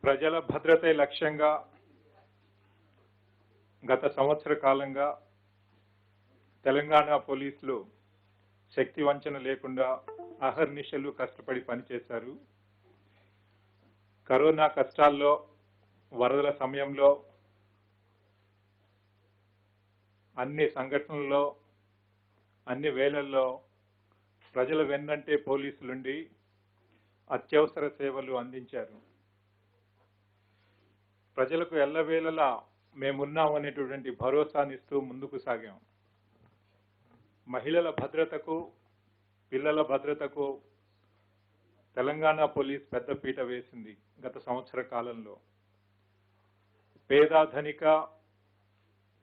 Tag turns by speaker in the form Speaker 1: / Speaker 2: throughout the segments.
Speaker 1: ప్రజల భద్రతే లక్ష్యంగా గత సంవత్సర కాలంగా తెలంగాణ పోలీసులు శక్తి వంచన లేకుండా అహర్నిశలు కష్టపడి పనిచేశారు. కరోనా కష్టాల్లో, వరదల సమయంలో, అన్ని సంఘటనల్లో, అన్ని వేళల్లో ప్రజల వెన్నంటే పోలీసులుండి అత్యవసర సేవలు అందించారు. ప్రజలకు ఎల్లవేళలా మేమున్నామనేటువంటి భరోసానిస్తూ ముందుకు సాగాం. మహిళల భద్రతకు, పిల్లల భద్రతకు తెలంగాణ పోలీస్ పెద్దపీట వేసింది గత సంవత్సర కాలంలో. పేద ధనిక,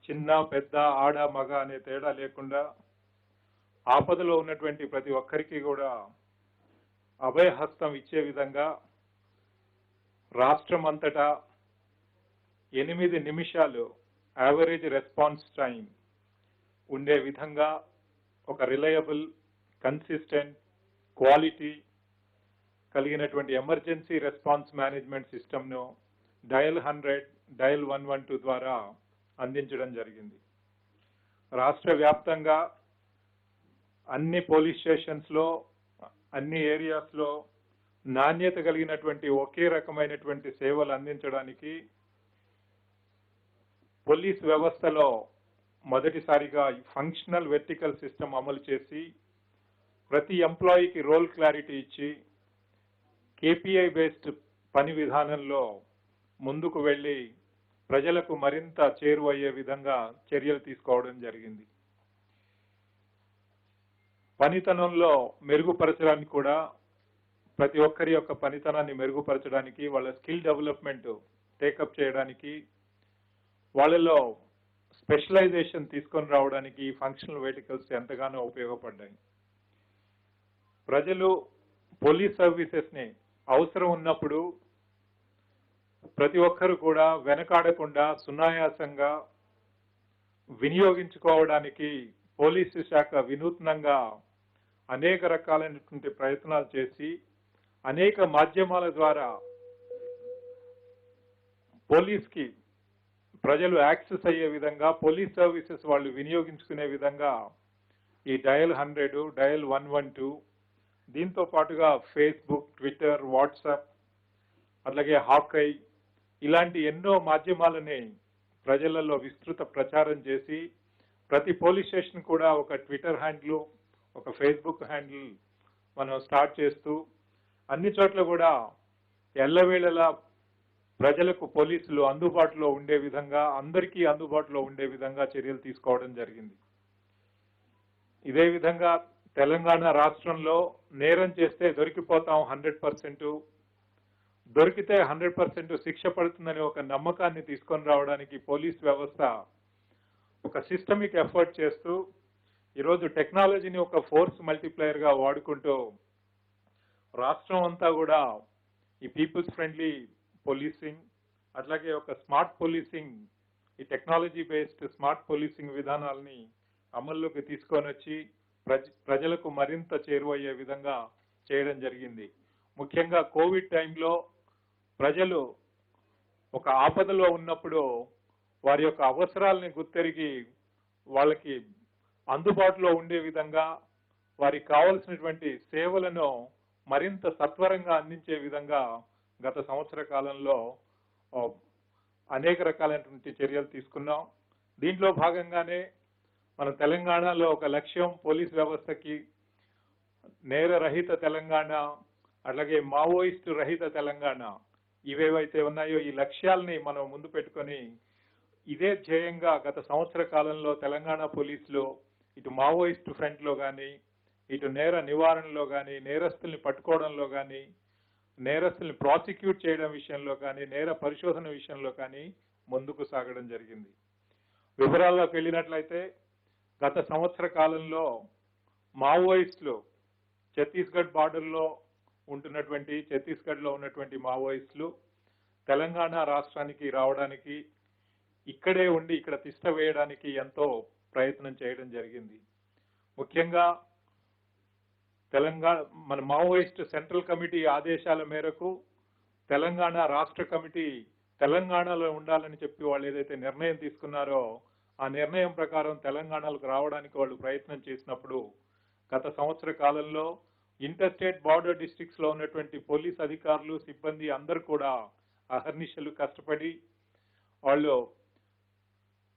Speaker 1: చిన్న పెద్ద, ఆడ మగ అనే తేడా లేకుండా ఆపదలో ఉన్నటువంటి ప్రతి ఒక్కరికి కూడా అభయహస్తం ఇచ్చే విధంగా రాష్ట్రం అంతటా 8 నిమిషాలు యావరేజ్ రెస్పాన్స్ టైం ఉండే విధంగా ఒక రిలయబుల్, కన్సిస్టెంట్, క్వాలిటీ కలిగినటువంటి ఎమర్జెన్సీ రెస్పాన్స్ మేనేజ్మెంట్ సిస్టమ్ను డయల్ 100, డయల్ 112 ద్వారా అందించడం జరిగింది. రాష్ట్ర వ్యాప్తంగా అన్ని పోలీస్ స్టేషన్స్లో, అన్ని ఏరియాస్లో నాణ్యత కలిగినటువంటి ఒకే రకమైనటువంటి సేవలు అందించడానికి పోలీస్ వ్యవస్థలో మొదటిసారిగా ఫంక్షనల్ వెర్టికల్ సిస్టమ్ అమలు చేసి ప్రతి ఎంప్లాయీకి రోల్ క్లారిటీ ఇచ్చి కేపీఐ బేస్డ్ పని విధానంలో ముందుకు వెళ్ళి ప్రజలకు మరింత చేరువయ్యే విధంగా చర్యలు తీసుకోవడం జరిగింది. పనితనంలో మెరుగుపరచడానికి కూడా, ప్రతి ఒక్కరి యొక్క పనితనాన్ని మెరుగుపరచడానికి, వాళ్ళ స్కిల్ డెవలప్మెంట్ టేకప్ చేయడానికి, వాళ్ళలో స్పెషలైజేషన్ తీసుకొని రావడానికి ఫంక్షనల్ వెర్టికల్స్ ఎంతగానో ఉపయోగపడ్డాయి. ప్రజలు పోలీస్ సర్వీసెస్ ని అవసరం ఉన్నప్పుడు ప్రతి ఒక్కరు కూడా వెనకాడకుండా సునాయాసంగా వినియోగించుకోవడానికి పోలీసు శాఖ వినూత్నంగా అనేక రకాలైనటువంటి ప్రయత్నాలు చేసి అనేక మాధ్యమాల ద్వారా పోలీస్కి ప్రజలు యాక్సెస్ అయ్యే విధంగా, పోలీస్ సర్వీసెస్ వాళ్ళు వినియోగించుకునే విధంగా ఈ డయల్ 100, డయల్ 112, దీంతో పాటుగా ఫేస్బుక్, ట్విట్టర్, వాట్సాప్, అలాగే హాకై ఇలాంటి ఎన్నో మాధ్యమాలని ప్రజలలో విస్తృత ప్రచారం చేసి ప్రతి పోలీస్ స్టేషన్ కూడా ఒక ట్విట్టర్ హ్యాండిల్, ఒక ఫేస్బుక్ హ్యాండిల్ మనం స్టార్ట్ చేస్తూ అన్ని చోట్ల కూడా ఎల్లవేళలా ప్రజలకు పోలీసులు అందుబాటులో ఉండే విధంగా, అందరికీ అందుబాటులో ఉండే విధంగా చర్యలు తీసుకోవడం జరిగింది. ఇదే విధంగా తెలంగాణ రాష్ట్రంలో నేరం చేస్తే దొరికిపోతాం 100%, దొరికితే 100% శిక్ష పడుతుందని ఒక నమ్మకాన్ని తీసుకొని రావడానికి పోలీస్ వ్యవస్థ ఒక సిస్టమిక్ ఎఫర్ట్ చేస్తూ ఈరోజు టెక్నాలజీని ఒక ఫోర్స్ మల్టిప్లయర్ గా వాడుకుంటూ రాష్ట్రం అంతా కూడా ఈ పీపుల్స్ ఫ్రెండ్లీ పోలీసింగ్, అట్లాగే ఒక స్మార్ట్ పోలీసింగ్, ఈ టెక్నాలజీ బేస్డ్ స్మార్ట్ పోలీసింగ్ విధానాలని అమల్లోకి తీసుకొని వచ్చి ప్రజలకు మరింత చేరువయ్యే విధంగా చేయడం జరిగింది. ముఖ్యంగా కోవిడ్ టైంలో ప్రజలు ఒక ఆపదలో ఉన్నప్పుడు వారి యొక్క అవసరాలని గుర్తెరిగి వాళ్ళకి అందుబాటులో ఉండే విధంగా, వారికి కావలసినటువంటి సేవలను మరింత సత్వరంగా అందించే విధంగా గత సంవత్సర కాలంలో అనేక రకాలైనటువంటి చర్యలు తీసుకున్నాం. దీంట్లో భాగంగానే మన తెలంగాణలో ఒక లక్ష్యం పోలీస్ వ్యవస్థకి నేరరహిత తెలంగాణ, అలాగే మావోయిస్ట్ రహిత తెలంగాణ, ఇవేవైతే ఉన్నాయో ఈ లక్ష్యాలని మనం ముందు పెట్టుకొని ఇదే ధ్యేయంగా గత సంవత్సర కాలంలో తెలంగాణ పోలీసులు ఇటు మావోయిస్ట్ ఫ్రంట్ లో కానీ, ఇటు నేర నివారణలో కానీ, నేరస్తుల్ని పట్టుకోవడంలో కానీ, నేరస్తుల్ని ప్రాసిక్యూట్ చేయడం విషయంలో కానీ, నేర పరిశోధన విషయంలో కానీ ముందుకు సాగడం జరిగింది. వివరాల్లోకి వెళ్ళినట్లయితే గత సంవత్సర కాలంలో మావోయిస్టులు ఛత్తీస్గఢ్ బార్డర్లో ఉన్నటువంటి మావోయిస్టులు తెలంగాణ రాష్ట్రానికి రావడానికి, ఇక్కడే ఉండి ఇక్కడ తిష్ట వేయడానికి ఎంతో ప్రయత్నం చేయడం జరిగింది. ముఖ్యంగా తెలంగాణ మన మావోయిస్ట్ సెంట్రల్ కమిటీ ఆదేశాల మేరకు తెలంగాణ రాష్ట్ర కమిటీ తెలంగాణలో ఉండాలని చెప్పి వాళ్ళు ఏదైతే నిర్ణయం తీసుకున్నారో ఆ నిర్ణయం ప్రకారం తెలంగాణకు రావడానికి వాళ్ళు ప్రయత్నం చేసినప్పుడు గత సంవత్సర కాలంలో ఇంటర్ స్టేట్ బార్డర్ డిస్ట్రిక్ట్స్ లో ఉన్నటువంటి పోలీస్ అధికారులు సిబ్బంది అందరూ కూడా అహర్నిశలు కష్టపడి వాళ్ళు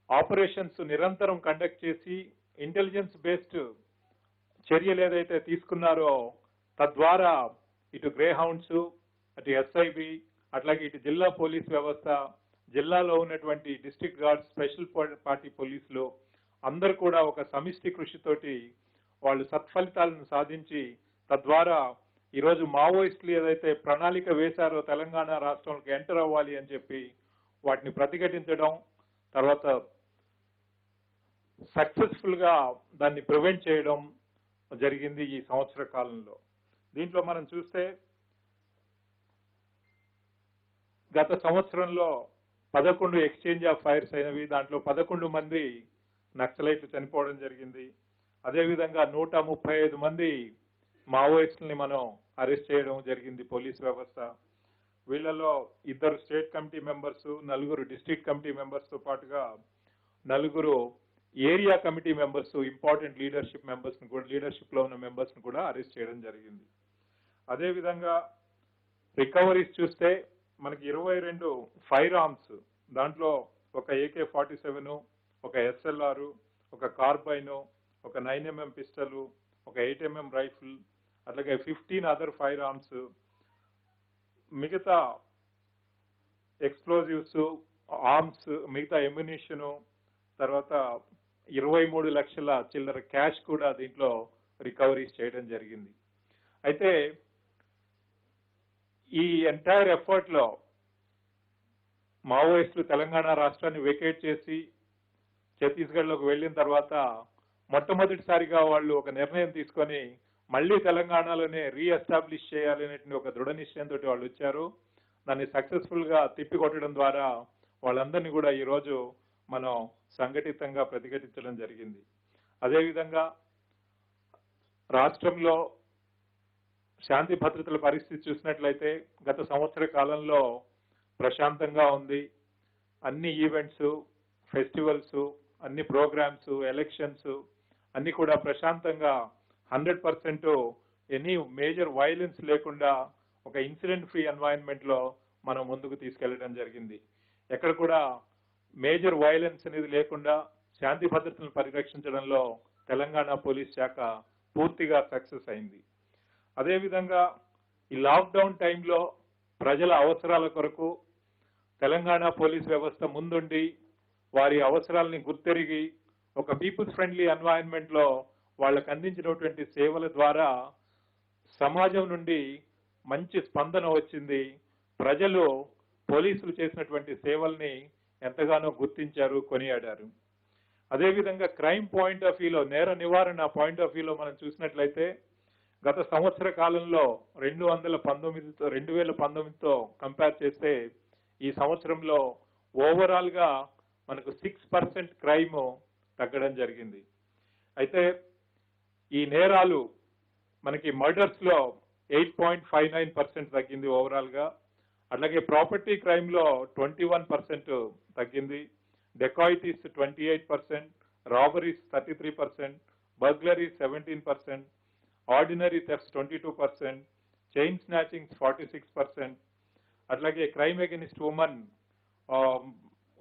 Speaker 1: ఆపరేషన్స్ నిరంతరం కండక్ట్ చేసి ఇంటెలిజెన్స్ బేస్డ్ చర్యలు ఏదైతే తీసుకున్నారో తద్వారా ఇటు గ్రే హౌండ్స్ అటు ఎస్ఐబి అట్లాగే ఇటు జిల్లా పోలీస్ వ్యవస్థ జిల్లాలో ఉన్నటువంటి డిస్ట్రిక్ట్ గార్డ్స్ స్పెషల్ పార్టీ పోలీసులు అందరూ కూడా ఒక సమిష్టి కృషితోటి వాళ్ళు సత్ఫలితాలను సాధించి తద్వారా ఈరోజు మావోయిస్టులు ఏదైతే ప్రణాళిక వేశారో తెలంగాణ రాష్ట్రంలోకి ఎంటర్ అవ్వాలి అని చెప్పి వాటిని ప్రతిఘటించడం తర్వాత సక్సెస్ఫుల్ గా దాన్ని ప్రివెంట్ చేయడం జరిగింది ఈ సంవత్సర కాలంలో. దీంట్లో మనం చూస్తే గత సంవత్సరంలో 11 ఎక్స్చేంజ్ ఆఫ్ ఫైర్స్ అయినవి, దాంట్లో 11 మంది నక్సలైట్లు చనిపోవడం జరిగింది. అదేవిధంగా 135 మంది మావోయిస్టుల్ని మనం అరెస్ట్ చేయడం జరిగింది పోలీస్ వ్యవస్థ. వీళ్ళలో 2 state committee members, 4 district committee members తో పాటుగా 4 area committee members, important leadership members ని కూడా లీడర్షిప్ లో ఉన్న మెంబర్స్ ని కూడా అరెస్ట్ చేయడం జరిగింది. అదేవిధంగా రికవరీస్ చూస్తే మనకి 22 ఫైర్ ఆర్మ్స్, దాంట్లో ఒక AK-47, ఒక SLR, ఒక కార్బైన్, ఒక 9mm పిస్టల్, ఒక 8mm రైఫిల్, అట్లాగే 15 అదర్ ఫైర్ ఆర్మ్స్, మిగతా ఎక్స్ప్లోజివ్స్, ఆర్మ్స్, మిగతా ఎమ్యునిషన్, తర్వాత 23 లక్షల చిల్లర క్యాష్ కూడా దీంట్లో రికవరీస్ చేయడం జరిగింది. అయితే ఈ ఎంటైర్ ఎఫర్ట్ లో మావోయిస్టులు తెలంగాణ రాష్ట్రాన్ని వెకేట్ చేసి ఛత్తీస్గఢ్ లోకి వెళ్ళిన తర్వాత మొట్టమొదటిసారిగా వాళ్ళు ఒక నిర్ణయం తీసుకొని మళ్ళీ తెలంగాణలోనే రీఎస్టాబ్లిష్ చేయాలనేటువంటి ఒక దృఢ నిశ్చయంతో వాళ్ళు వచ్చారు. దాన్ని సక్సెస్ఫుల్ గా తిప్పికొట్టడం ద్వారా వాళ్ళందరినీ కూడా ఈ రోజు మనం సంఘటితంగా ప్రతిఘటించడం జరిగింది. అదేవిధంగా రాష్ట్రంలో శాంతి భద్రతల పరిస్థితి చూసినట్లయితే గత సంవత్సర కాలంలో ప్రశాంతంగా ఉంది. అన్ని ఈవెంట్స్, ఫెస్టివల్స్, అన్ని ప్రోగ్రామ్స్, ఎలక్షన్స్ అన్ని కూడా ప్రశాంతంగా 100% ఎనీ మేజర్ వైలెన్స్ లేకుండా ఒక ఇన్సిడెంట్ ఫ్రీ ఎన్వైరన్మెంట్ లో మనం ముందుకు తీసుకెళ్లడం జరిగింది. ఎక్కడ కూడా మేజర్ వైలెన్స్ అనేది లేకుండా శాంతి భద్రతలను పరిరక్షించడంలో తెలంగాణ పోలీస్ శాఖ పూర్తిగా సక్సెస్ అయింది. అదేవిధంగా ఈ లాక్డౌన్ టైంలో ప్రజల అవసరాల కొరకు తెలంగాణ పోలీస్ వ్యవస్థ ముందుండి వారి అవసరాలని గుర్తెరిగి ఒక పీపుల్స్ ఫ్రెండ్లీ ఎన్వైరన్మెంట్ లో వాళ్ళకు అందించినటువంటి సేవల ద్వారా సమాజం నుండి మంచి స్పందన వచ్చింది. ప్రజలు పోలీసులు చేసినటువంటి సేవల్ని ఎంతగానో గుర్తించారు, కొనియాడారు. అదేవిధంగా క్రైమ్ పాయింట్ ఆఫ్ వ్యూలో, నేర నివారణ పాయింట్ ఆఫ్ వ్యూలో మనం చూసినట్లయితే గత సంవత్సర కాలంలో 2019తో కంపేర్ చేస్తే ఈ సంవత్సరంలో ఓవరాల్ గా మనకు 6% క్రైమ్ తగ్గడం జరిగింది. అయితే ఈ నేరాలు మనకి మర్డర్స్ లో 8.59% తగ్గింది ఓవరాల్ గా. అలాగే ప్రాపర్టీ క్రైమ్ లో 21% తగ్గింది. Dacoities 28%, robberies 33%, బర్గ్లరీస్ 17%, ordinary thefts 22%, chain snatchings 46%, అట్లాగే crime against women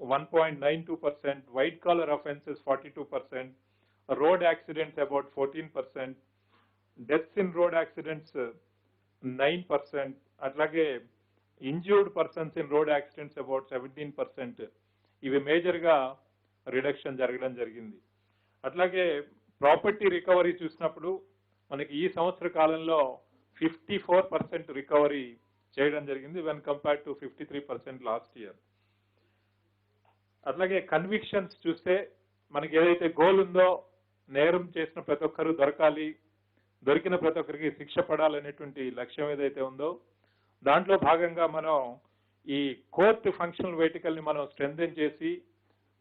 Speaker 1: 1.92%, white collar offences 42%, road accidents about 14%, deaths in road accidents 9%, అట్లాగే injured persons in road accidents about 17%. ఇవి మేజర్ గా రిడక్షన్ జరగడం జరిగింది. అట్లాగే ప్రాపర్టీ రికవరీ చూసినప్పుడు మనకి ఈ సంవత్సర కాలంలో 54% రికవరీ చేయడం జరిగింది when compare to 53% last year. అట్లాగే కన్విక్షన్స్ చూస్తే మనకి ఏదైతే గోల్ ఉందో నేరం చేసిన ప్రతి ఒక్కరూ దొరకాలి, దొరికిన ప్రతి ఒక్కరికి శిక్ష పడాలనేటువంటి లక్ష్యం ఏదైతే ఉందో దాంట్లో భాగంగా మనం ఈ కోర్టు ఫంక్షనల్ వెహికల్ ని మనం స్ట్రెంథెన్ చేసి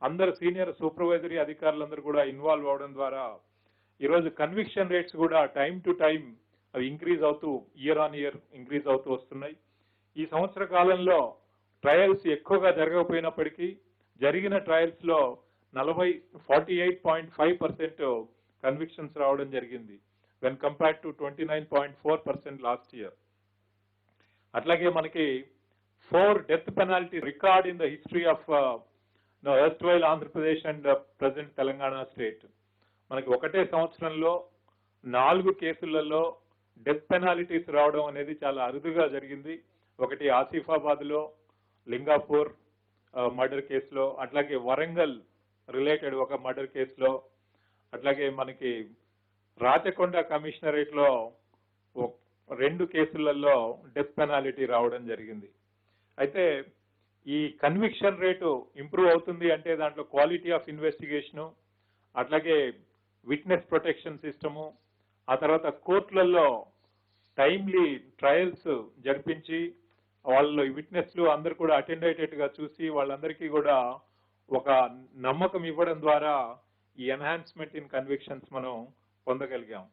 Speaker 1: అందరు సీనియర్ సూపర్వైజరీ అధికారులందరూ కూడా ఇన్వాల్వ్ అవడం ద్వారా ఈరోజు కన్విక్షన్ రేట్స్ కూడా టైం టు టైం అవి ఇంక్రీజ్ అవుతూ ఇయర్ ఆన్ ఇయర్ ఇంక్రీజ్ అవుతూ వస్తున్నాయి. ఈ సంవత్సర కాలంలో ట్రయల్స్ ఎక్కువగా జరగకపోయినప్పటికీ జరిగిన ట్రయల్స్ లో 48.5% కన్విక్షన్స్ రావడం జరిగింది when compared to 29.4% last year. అట్లాగే మనకి 4 death penalty record in the history of erstwhile Andhra Pradesh and present Telangana state. మనకి ఒకటే సంవత్సరంలో 4 కేసులలో డెత్ పెనాల్టీస్ రావడం అనేది చాలా అరుదుగా జరిగింది. ఒకటి ఆసిఫాబాద్ లో లింగాపూర్ మర్డర్ కేసులో, అట్లాగే వరంగల్ రిలేటెడ్ ఒక మర్డర్ కేసులో, అట్లాగే మనకి రాచకొండ కమిషనరేట్ లో 2 కేసులలో డెత్ పెనాల్టీ రావడం జరిగింది. అయితే ఈ కన్విక్షన్ రేటు ఇంప్రూవ్ అవుతుంది అంటే దాంట్లో క్వాలిటీ ఆఫ్ ఇన్వెస్టిగేషను, అట్లాగే విట్నెస్ ప్రొటెక్షన్ సిస్టము, ఆ తర్వాత కోర్టులలో టైమ్లీ ట్రయల్స్ జరిపించి వాళ్ళు విట్నెస్లు అందరు కూడా అటెండ్ అయ్యేటట్టుగా చూసి వాళ్ళందరికీ కూడా ఒక నమ్మకం ఇవ్వడం ద్వారా ఈ ఎన్హాన్స్మెంట్ ఇన్ కన్విక్షన్స్ మనం పొందగలిగాం.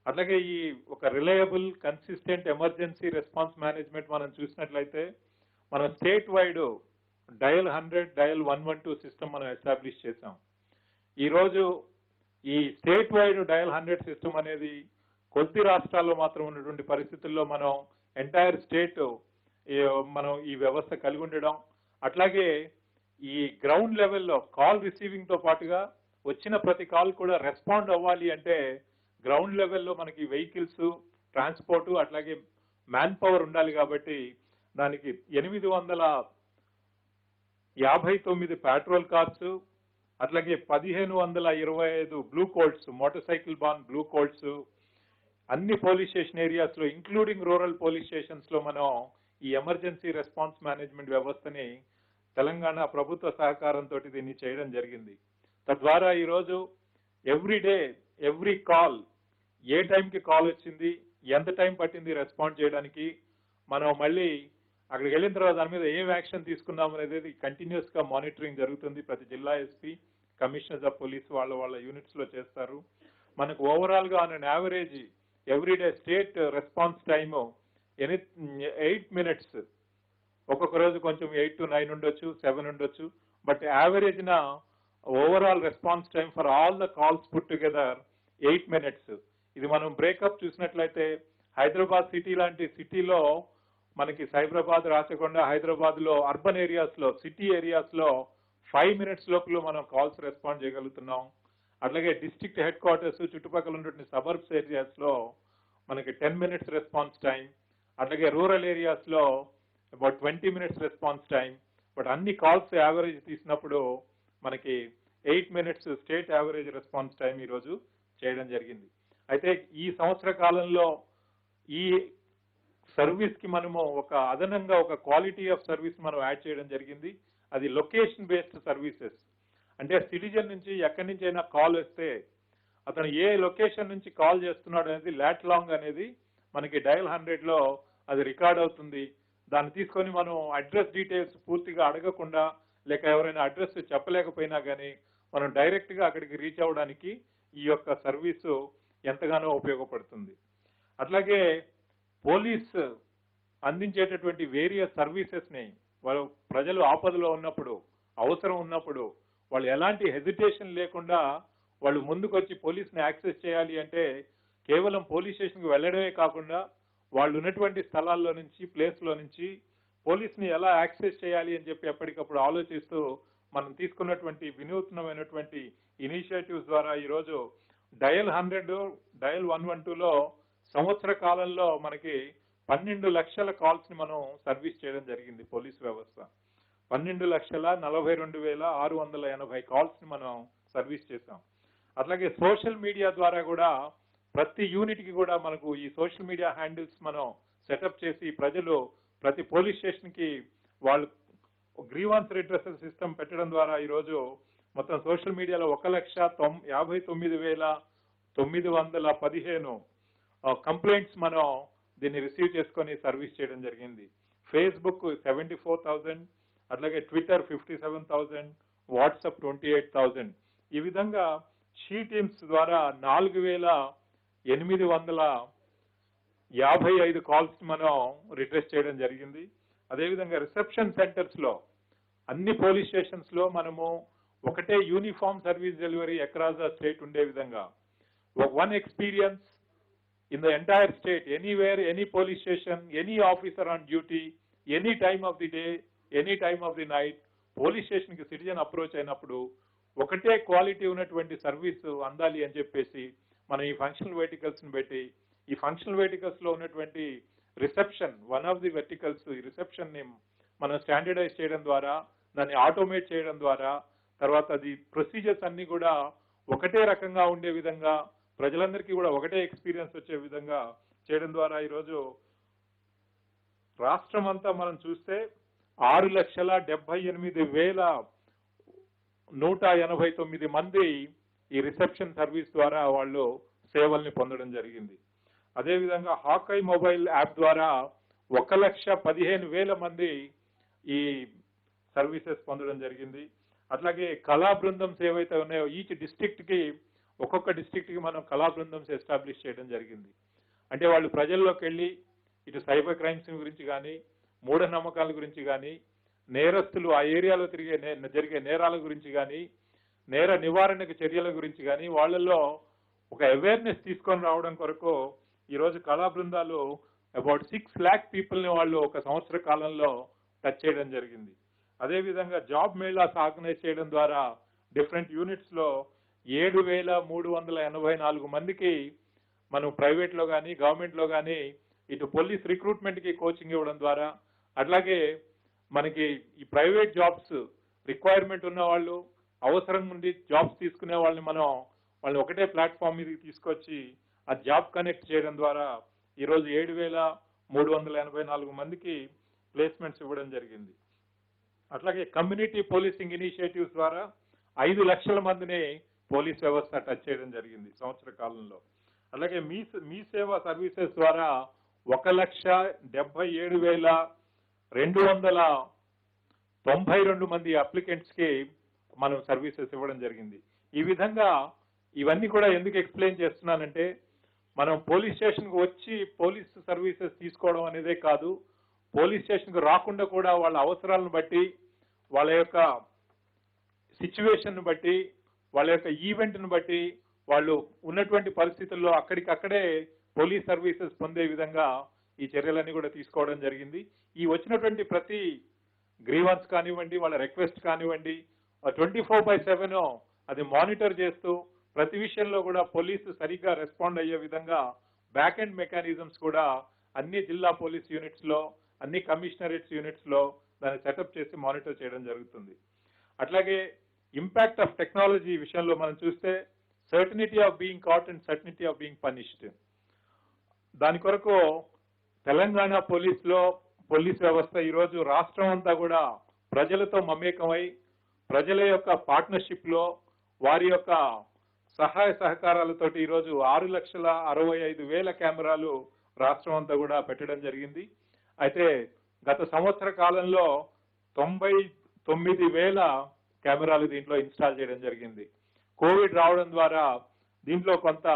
Speaker 1: అట్లాగే ఈ ఒక reliable consistent emergency response management మనం చూసినట్లయితే మనం state wide dial 100 dial 112 system మనం ఎస్టాబ్లిష్ చేసాం. ఈరోజు ఈ స్టేట్ వైడ్ డయల్ 100 సిస్టమ్ అనేది కొద్ది రాష్ట్రాల్లో మాత్రం ఉన్నటువంటి పరిస్థితుల్లో మనం ఎంటైర్ స్టేట్ మనం ఈ వ్యవస్థ కలిగి ఉండడం, అట్లాగే ఈ గ్రౌండ్ లెవెల్లో కాల్ రిసీవింగ్ తో పాటుగా వచ్చిన ప్రతి కాల్ కూడా రెస్పాండ్ అవ్వాలి అంటే గ్రౌండ్ లెవెల్లో మనకి వెహికల్స్ ట్రాన్స్పోర్ట్ అట్లాగే మ్యాన్ పవర్ ఉండాలి. కాబట్టి దానికి 859 పెట్రోల్ కార్స్, అట్లాగే 1525 బ్లూ కోల్ట్స్ మోటార్ సైకిల్ బాన్ బ్లూ కోల్ట్స్ అన్ని పోలీస్ స్టేషన్ ఏరియాస్ లో ఇంక్లూడింగ్ రూరల్ పోలీస్ స్టేషన్స్ లో మనం ఈ ఎమర్జెన్సీ రెస్పాన్స్ మేనేజ్మెంట్ వ్యవస్థని తెలంగాణ ప్రభుత్వ సహకారంతో దీన్ని చేయడం జరిగింది. తద్వారా ఈరోజు ఎవ్రీ డే ఎవ్రీ కాల్ ఏ టైంకి కాల్ వచ్చింది, ఎంత టైం పట్టింది రెస్పాండ్ చేయడానికి, మనం మళ్ళీ అక్కడికి వెళ్ళిన తర్వాత దాని మీద ఏం యాక్షన్ తీసుకున్నాం అనేది కంటిన్యూస్ గా మానిటరింగ్ జరుగుతుంది. ప్రతి జిల్లా ఎస్పీ, కమిషనర్స్ ఆఫ్ పోలీస్ వాళ్ళ యూనిట్స్ లో చేస్తారు. మనకు ఓవరాల్ గా on an average everyday state response time 8 minutes. ఒక్కొక్క రోజు కొంచెం 8 to 9 ఉండొచ్చు, 7 ఉండొచ్చు, బట్ యావరేజ్ నా overall response time for all the calls put together 8 minutes. ఇది మనం బ్రేకప్ చూసినట్లయితే హైదరాబాద్ సిటీ లాంటి సిటీలో మనకి సైబరాబాద్, రాచకొండ, హైదరాబాద్ లో అర్బన్ ఏరియాస్ లో సిటీ ఏరియాస్ లో 5 minutes లోపల మనం కాల్స్ రెస్పాండ్ చేయగలుగుతున్నాం. అట్లాగే డిస్ట్రిక్ట్ హెడ్ క్వార్టర్స్ చుట్టుపక్కల ఉన్నటువంటి సబర్బ్స్ ఏరియాస్ లో మనకి 10 minutes రెస్పాన్స్ టైం, అట్లాగే రూరల్ ఏరియాస్ లో about 20 minutes response time. But అన్ని కాల్స్ యావరేజ్ తీసినప్పుడు మనకి 8 minutes state average response time ఈరోజు చేయడం జరిగింది. అయితే ఈ సంవత్సర కాలంలో ఈ సర్వీస్ కి మనము ఒక అదనంగా ఒక క్వాలిటీ ఆఫ్ సర్వీస్ మనం యాడ్ చేయడం జరిగింది. అది లొకేషన్ బేస్డ్ సర్వీసెస్. అంటే సిటిజన్ నుంచి ఎక్కడి నుంచి అయినా కాల్ వస్తే అతను ఏ లొకేషన్ నుంచి కాల్ చేస్తున్నాడు అనేది లాట్ లాంగ్ అనేది మనకి డయల్ 100 లో అది రికార్డ్ అవుతుంది. దాన్ని తీసుకొని మనం అడ్రస్ డీటెయిల్స్ పూర్తిగా అడగకుండా, లేక ఎవరైనా అడ్రస్ చెప్పలేకపోయినా కానీ మనం డైరెక్ట్ గా అక్కడికి రీచ్ అవ్వడానికి ఈ యొక్క సర్వీసు ఎంతగానో ఉపయోగపడుతుంది. అట్లాగే పోలీస్ అందించేటటువంటి వేరియస్ సర్వీసెస్ ని వాళ్ళు ప్రజలు ఆపదలో ఉన్నప్పుడు, అవసరం ఉన్నప్పుడు వాళ్ళు ఎలాంటి హెజిటేషన్ లేకుండా వాళ్ళు ముందుకొచ్చి పోలీస్ని యాక్సెస్ చేయాలి అంటే కేవలం పోలీస్ స్టేషన్కి వెళ్ళడమే కాకుండా వాళ్ళు ఉన్నటువంటి స్థలాల్లో నుంచి, ప్లేస్ లో నుంచి పోలీస్ని ఎలా యాక్సెస్ చేయాలి అని చెప్పి ఎప్పటికప్పుడు ఆలోచిస్తూ మనం తీసుకున్నటువంటి వినూత్నమైనటువంటి ఇనిషియేటివ్స్ ద్వారా ఈరోజు డయల్ 100 డయల్ 112లో సంవత్సర కాలంలో మనకి 12 లక్షల కాల్స్ ని మనం సర్వీస్ చేయడం జరిగింది. పోలీస్ వ్యవస్థ 12,42,680 కాల్స్ ని మనం సర్వీస్ చేసాం. అట్లాగే సోషల్ మీడియా ద్వారా కూడా ప్రతి యూనిట్ కి కూడా మనకు ఈ సోషల్ మీడియా హ్యాండిల్స్ మనం సెటప్ చేసి ప్రజలు ప్రతి పోలీస్ స్టేషన్ కి వాళ్ళు గ్రీవాన్స్ రిడ్రెసల్ సిస్టమ్ పెట్టడం ద్వారా ఈరోజు మొత్తం సోషల్ మీడియాలో 1,59,915 కంప్లైంట్స్ మనం దీన్ని రిసీవ్ చేసుకొని సర్వీస్ చేయడం జరిగింది. ఫేస్బుక్ 74,000, అట్లాగే ట్విట్టర్ 57,000, వాట్సాప్ 28,000. ఈ విధంగా షీ టీమ్స్ ద్వారా 4,800 55 కాల్స్ మనం రిట్రెస్ చేయడం జరిగింది. అదేవిధంగా రిసెప్షన్ సెంటర్స్ లో అన్ని పోలీస్ స్టేషన్స్ లో మనము ఒకటే uniform service delivery across the state ఉండే విధంగా one experience in the entire state, anywhere, any police station, any officer on duty, any time of the day, any time of the night, police station కి citizen approach అయినప్పుడు ఒకటే quality ఉన్నటువంటి service అందాలి అని చెప్పేసి మనం ఈ ఫంక్షనల్ వెహికల్స్ ని పెట్టి ఈ ఫంక్షనల్ వెహికల్స్ లో ఉన్నటువంటి reception one of the verticals ఈ రిసెప్షన్ ని మనం స్టాండర్డైజ్ చేయడం ద్వారా దాన్ని ఆటోమేట్ చేయడం ద్వారా తర్వాత అది ప్రొసీజర్స్ అన్ని కూడా ఒకటే రకంగా ఉండే విధంగా ప్రజలందరికీ కూడా ఒకటే ఎక్స్పీరియన్స్ వచ్చే విధంగా చేయడం ద్వారా ఈరోజు రాష్ట్రం అంతా మనం చూస్తే 6,78,189 మంది ఈ రిసెప్షన్ సర్వీస్ ద్వారా వాళ్ళు సేవల్ని పొందడం జరిగింది. అదేవిధంగా హాకై మొబైల్ యాప్ ద్వారా 1,15,000 మంది ఈ సర్వీసెస్ పొందడం జరిగింది. అట్లాగే కళా బృందమ్స్ ఏవైతే ఉన్నాయో ఈచ్ డిస్ట్రిక్ట్ కి ఒక్కొక్క డిస్ట్రిక్ట్ కి మనం కళా బృందమ్స్ ఎస్టాబ్లిష్ చేయడం జరిగింది. అంటే వాళ్ళు ప్రజల్లోకి వెళ్ళి ఇటు సైబర్ క్రైమ్స్ గురించి కానీ మూఢనమ్మకాల గురించి కానీ నేరస్తులు ఆ ఏరియాలో జరిగే నేరాల గురించి కానీ నేర నివారణకు చర్యల గురించి కానీ వాళ్ళల్లో ఒక అవేర్నెస్ తీసుకొని రావడం కొరకు ఈరోజు కళా బృందాలు అబౌట్ 6 lakh పీపుల్ ని వాళ్ళు ఒక సంవత్సర కాలంలో టచ్ చేయడం జరిగింది. అదేవిధంగా జాబ్ మేళాస్ ఆర్గనైజ్ చేయడం ద్వారా డిఫరెంట్ యూనిట్స్ లో 7,384 మందికి మనం ప్రైవేట్ లో కానీ గవర్నమెంట్ లో కానీ ఇటు పోలీస్ రిక్రూట్మెంట్ కి కోచింగ్ ఇవ్వడం ద్వారా అట్లాగే మనకి ఈ ప్రైవేట్ జాబ్స్ రిక్వైర్మెంట్ ఉన్న వాళ్ళు అవసరం నుండి జాబ్స్ తీసుకునే వాళ్ళని వాళ్ళని ఒకటే ప్లాట్ఫామ్ మీదకి తీసుకొచ్చి ఆ జాబ్ కనెక్ట్ చేయడం ద్వారా ఈరోజు 7,384 మందికి ప్లేస్మెంట్స్ ఇవ్వడం జరిగింది. అట్లాగే కమ్యూనిటీ పోలీసింగ్ ఇనిషియేటివ్స్ ద్వారా 5 లక్షల మందిని పోలీస్ వ్యవస్థ టచ్ చేయడం జరిగింది సంవత్సర కాలంలో. అలాగే మీ సేవ సర్వీసెస్ ద్వారా 1,77,292 మంది అప్లికెంట్స్ కి మనం సర్వీసెస్ ఇవ్వడం జరిగింది. ఈ విధంగా ఇవన్నీ కూడా ఎందుకు ఎక్స్ప్లెయిన్ చేస్తున్నానంటే మనం పోలీస్ స్టేషన్ కు వచ్చి పోలీస్ సర్వీసెస్ తీసుకోవడం అనేదే కాదు, పోలీస్ స్టేషన్ కు రాకుండా కూడా వాళ్ళ అవసరాలను బట్టి వాళ్ళ యొక్క సిచ్యువేషన్ బట్టి వాళ్ళ యొక్క ఈవెంట్ ను బట్టి వాళ్ళు ఉన్నటువంటి పరిస్థితుల్లో అక్కడికక్కడే పోలీస్ సర్వీసెస్ పొందే విధంగా ఈ చర్యలన్నీ కూడా తీసుకోవడం జరిగింది. ఈ వచ్చినటువంటి ప్రతి గ్రీవెన్స్ కానివ్వండి వాళ్ళ రిక్వెస్ట్ కానివ్వండి 24/7 అది మానిటర్ చేస్తూ ప్రతి విషయంలో కూడా పోలీసు సరిగ్గా రెస్పాండ్ అయ్యే విధంగా బ్యాక్ ఎండ్ మెకానిజమ్స్ కూడా అన్ని జిల్లా పోలీస్ యూనిట్స్ లో అన్ని కమిషనరేట్స్ యూనిట్స్ లో దాన్ని సెటప్ చేసి మానిటర్ చేయడం జరుగుతుంది. అట్లాగే ఇంపాక్ట్ ఆఫ్ టెక్నాలజీ విషయంలో మనం చూస్తే certainty of being caught and certainty of being punished. దాని కొరకు తెలంగాణ పోలీస్ వ్యవస్థ ఈరోజు రాష్ట్రం అంతా కూడా ప్రజలతో మమేకమై ప్రజల యొక్క పార్ట్నర్షిప్ లో వారి యొక్క సహాయ సహకారాలతోటి ఈరోజు 6,65,000 కెమెరాలు రాష్ట్రం అంతా కూడా పెట్టడం జరిగింది. అయితే గత సంవత్సర కాలంలో 99,000 కెమెరాలు దీంట్లో ఇన్స్టాల్ చేయడం జరిగింది. కోవిడ్ రావడం ద్వారా దీంట్లో కొంత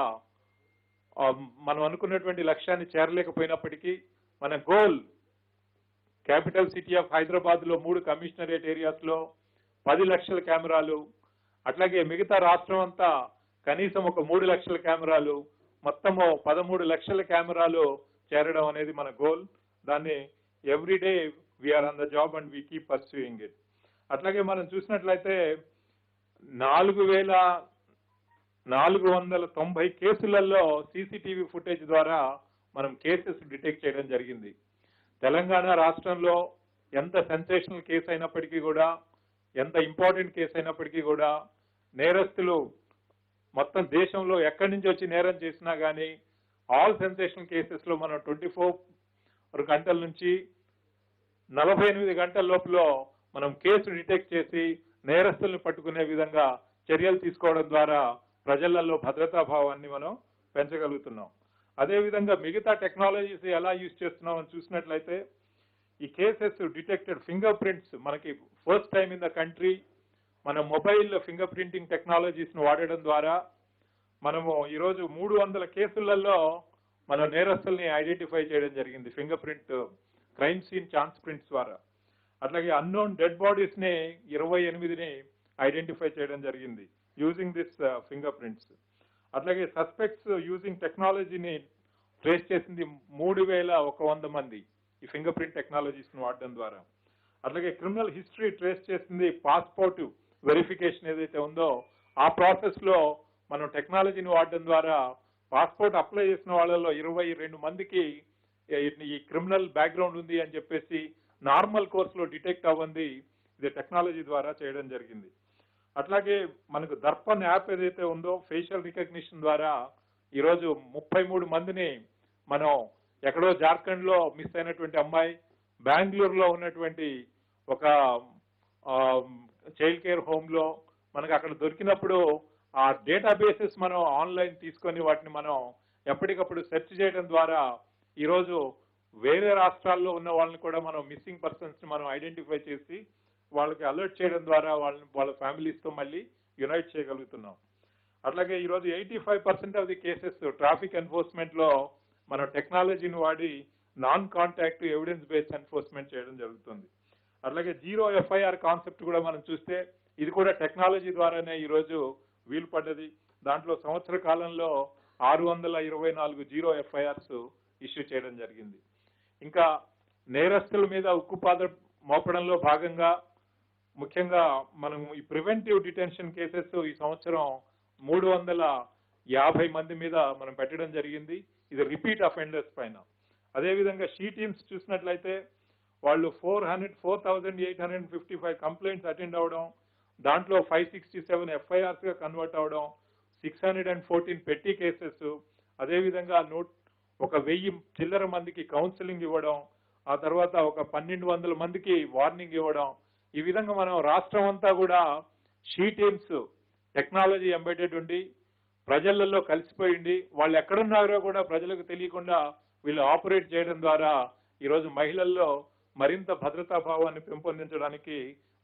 Speaker 1: మనం అనుకున్నటువంటి లక్ష్యాన్ని చేరలేకపోయినప్పటికీ మన goal capital city of Hyderabad లో 3 కమిషనరేట్ ఏరియాస్ లో 10 లక్షల కెమెరాలు, అట్లాగే మిగతా రాష్ట్రం అంతా కనీసం ఒక 3 లక్షల కెమెరాలు, మొత్తము 13 లక్షల కెమెరాలు చేరడం అనేది మన గోల్. దాన్ని every day we are on the job and we keep pursuing it. అట్లాగే మనం చూసినట్లయితే 4,490 కేసులలో సీసీటీవీ ఫుటేజ్ ద్వారా మనం కేసెస్ డిటెక్ట్ చేయడం జరిగింది. తెలంగాణ రాష్ట్రంలో ఎంత సెన్సేషనల్ కేసు అయినప్పటికీ కూడా ఎంత ఇంపార్టెంట్ కేసు అయినప్పటికీ కూడా నేరస్తులు మొత్తం దేశంలో ఎక్కడి నుంచి వచ్చి నేరం చేసినా కానీ ఆల్ సెన్సేషనల్ కేసెస్ లో మనం 24 గంటల నుంచి 48 గంటల లోపల మనం కేసు డిటెక్ట్ చేసి నేరస్తుల్ని పట్టుకునే విధంగా చర్యలు తీసుకోవడం ద్వారా ప్రజలలో భద్రతా భావాన్ని మనం పెంచగలుగుతున్నాం. అదేవిధంగా మిగతా టెక్నాలజీస్ ఎలా యూజ్ చేస్తున్నాం అని చూసినట్లయితే ఈ కేసెస్ డిటెక్టెడ్ ఫింగర్ ప్రింట్స్ మనకి first time in the country మన మొబైల్ ఫింగర్ ప్రింటింగ్ టెక్నాలజీస్ ను వాడడం ద్వారా మనము ఈరోజు 300 కేసులలో మనం నేరస్తుల్ని ఐడెంటిఫై చేయడం జరిగింది fingerprint crime scene chance prints ద్వారా. అట్లాగే అన్నోన్ డెడ్ బాడీస్ ని 28ని ఐడెంటిఫై చేయడం జరిగింది యూజింగ్ దిస్ ఫింగర్ ప్రింట్స్. అట్లాగే సస్పెక్ట్స్ యూజింగ్ టెక్నాలజీని ట్రేస్ చేసింది 3100 మంది ఈ ఫింగర్ ప్రింట్ టెక్నాలజీస్ ని వాడడం ద్వారా. అట్లాగే క్రిమినల్ హిస్టరీ ట్రేస్ చేసింది పాస్పోర్ట్ వెరిఫికేషన్ ఏదైతే ఉందో ఆ ప్రాసెస్ లో మనం టెక్నాలజీని వాడడం ద్వారా పాస్పోర్ట్ అప్లై చేసిన వాళ్ళలో 22 మందికి ఈ క్రిమినల్ బ్యాక్గ్రౌండ్ ఉంది అని చెప్పేసి నార్మల్ కోర్సులో డిటెక్ట్ అవ్వంది ఇది టెక్నాలజీ ద్వారా చేయడం జరిగింది. అట్లాగే మనకు దర్పణ్ యాప్ ఏదైతే ఉందో ఫేషియల్ రికగ్నిషన్ ద్వారా ఈరోజు 33 మందిని మనం ఎక్కడో జార్ఖండ్ లో మిస్ అయినటువంటి అమ్మాయి, బెంగళూరులో ఉన్నటువంటి ఒక చైల్డ్ కేర్ హోమ్ లో మనకు అక్కడ దొరికినప్పుడు ఆ డేటాబేసెస్ మనం ఆన్లైన్ తీసుకొని వాటిని మనం ఎప్పటికప్పుడు సెర్చ్ చేయడం ద్వారా ఈరోజు వేరే రాష్ట్రాల్లో ఉన్న వాళ్ళని కూడా మనం మిస్సింగ్ పర్సన్స్ ని మనం ఐడెంటిఫై చేసి వాళ్ళకి అలర్ట్ చేయడం ద్వారా వాళ్ళ ఫ్యామిలీస్ తో మళ్ళీ యునైట్ చేయగలుగుతున్నాం. అట్లాగే ఈరోజు 85% of the cases traffic enforcement లో మనం టెక్నాలజీని వాడి non contact evidence based enforcement చేయడం జరుగుతుంది. అట్లాగే జీరో ఎఫ్ఐఆర్ కాన్సెప్ట్ కూడా మనం చూస్తే ఇది కూడా టెక్నాలజీ ద్వారానే ఈరోజు వీలు పడ్డది. దాంట్లో సంవత్సర కాలంలో 624 జీరో ఎఫ్ఐఆర్స్ ఇష్యూ చేయడం జరిగింది. ఇంకా నేరస్తుల మీద ఉక్కుపాద మోపడంలో భాగంగా ముఖ్యంగా మనం ఈ ప్రివెంటివ్ డిటెన్షన్ కేసెస్ ఈ సంవత్సరం 350 మంది మీద మనం పెట్టడం జరిగింది. ఇది రిపీట్ అఫెండర్స్ పైన. అదేవిధంగా షీ టీమ్స్ చూసినట్లయితే వాళ్ళు 4855 కంప్లైంట్స్ అటెండ్ అవడం, దాంట్లో 567 ఎఫ్ఐఆర్స్ గా కన్వర్ట్ అవడం, 614 పెట్టి కేసెస్, అదేవిధంగా 1000 చిల్లర మందికి కౌన్సిలింగ్ ఇవ్వడం, ఆ తర్వాత 1200 మందికి వార్నింగ్ ఇవ్వడం. ఈ విధంగా మనం రాష్ట్రం అంతా కూడా షీ టీమ్స్ టెక్నాలజీ ఎంబెడెడ్ ఉండి ప్రజలలో కలిసిపోయింది వాళ్ళు ఎక్కడున్నారో కూడా ప్రజలకు తెలియకుండా వీళ్ళు ఆపరేట్ చేయడం ద్వారా ఈరోజు మహిళల్లో మరింత భద్రతా భావాన్ని పెంపొందించడానికి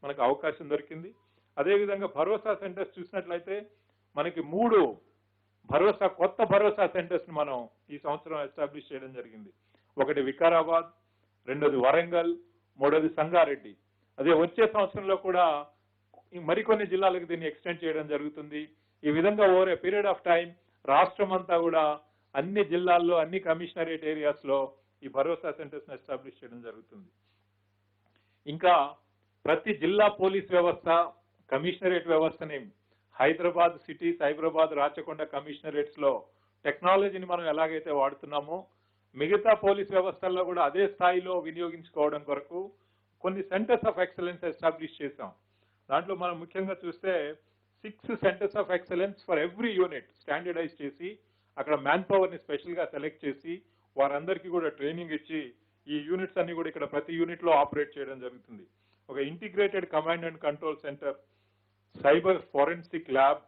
Speaker 1: మనకు అవకాశం దొరికింది. అదేవిధంగా భరోసా సెంటర్స్ చూసినట్లయితే మనకి 3 కొత్త భరోసా సెంటర్స్ ని మనం ఈ సంవత్సరం ఎస్టాబ్లిష్ చేయడం జరిగింది. ఒకటి వికారాబాద్, రెండోది వరంగల్, మూడోది సంగారెడ్డి. అదే వచ్చే సంవత్సరంలో కూడా మరికొన్ని జిల్లాలకు దీన్ని ఎక్స్టెండ్ చేయడం జరుగుతుంది. ఈ విధంగా over a period of time రాష్ట్రం అంతా కూడా అన్ని జిల్లాల్లో అన్ని కమిషనరేట్ ఏరియాస్ లో ఈ భరోసా సెంటర్స్ ని ఎస్టాబ్లిష్ చేయడం జరుగుతుంది. ఇంకా ప్రతి జిల్లా పోలీస్ వ్యవస్థ కమిషనరేట్ వ్యవస్థని హైదరాబాద్ సిటీ, సైబరాబాద్, రాచకొండ కమిషనరేట్స్ లో టెక్నాలజీని మనం ఎలాగైతే వాడుతున్నామో మిగతా పోలీస్ వ్యవస్థల్లో కూడా అదే స్థాయిలో వినియోగించుకోవడం కొరకు కొన్ని సెంటర్స్ ఆఫ్ ఎక్సలెన్స్ ఎస్టాబ్లిష్ చేశాం. దాంట్లో మనం ముఖ్యంగా చూస్తే 6 centres of excellence for every unit standardise చేసి అక్కడ మ్యాన్ పవర్ ని స్పెషల్ గా సెలెక్ట్ చేసి వారందరికీ కూడా ట్రైనింగ్ ఇచ్చి ఈ యూనిట్స్ అన్ని కూడా ఇక్కడ ప్రతి యూనిట్ లో ఆపరేట్ చేయడం జరుగుతుంది. ఒక integrated command and control centre, cyber forensic lab,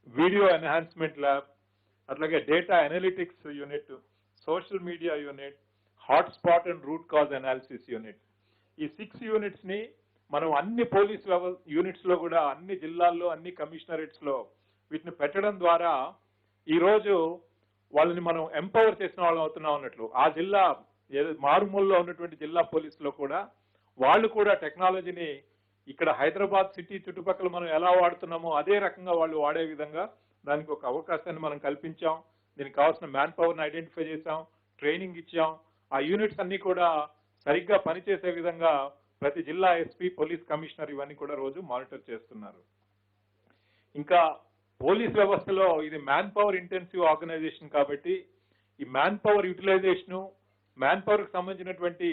Speaker 1: video enhancement lab, అట్లాగే data analytics unit, social media unit, hotspot and root cause analysis unit. ఈ 6 యూనిట్స్ ని మనం అన్ని పోలీస్ యూనిట్స్ లో కూడా అన్ని జిల్లాల్లో అన్ని కమిషనరేట్స్ లో వీటిని పెట్టడం ద్వారా ఈ రోజు వాళ్ళని మనం ఎంపవర్ చేసిన వాళ్ళం అవుతున్నాం అన్నట్లు. ఆ జిల్లా మారుమూలలో ఉన్నటువంటి జిల్లా పోలీసులో కూడా వాళ్ళు కూడా టెక్నాలజీని ఇక్కడ హైదరాబాద్ సిటీ చుట్టుపక్కల మనం ఎలా వాడుతున్నామో అదే రకంగా వాళ్ళు వాడే విధంగా దానికి ఒక అవకాశాన్ని మనం కల్పించాం. దీనికి కావాల్సిన మ్యాన్ పవర్ని ఐడెంటిఫై చేశాం, ట్రైనింగ్ ఇచ్చాం. ఆ యూనిట్స్ అన్ని కూడా సరిగ్గా పనిచేసే విధంగా ప్రతి జిల్లా ఎస్పీ, పోలీస్ కమిషనర్ ఇవన్నీ కూడా రోజు మానిటర్ చేస్తున్నారు. ఇంకా పోలీస్ వ్యవస్థలో ఇది మ్యాన్ పవర్ ఇంటెన్సివ్ ఆర్గనైజేషన్ కాబట్టి ఈ manpower utilisation, manpower కి సంబంధించినటువంటి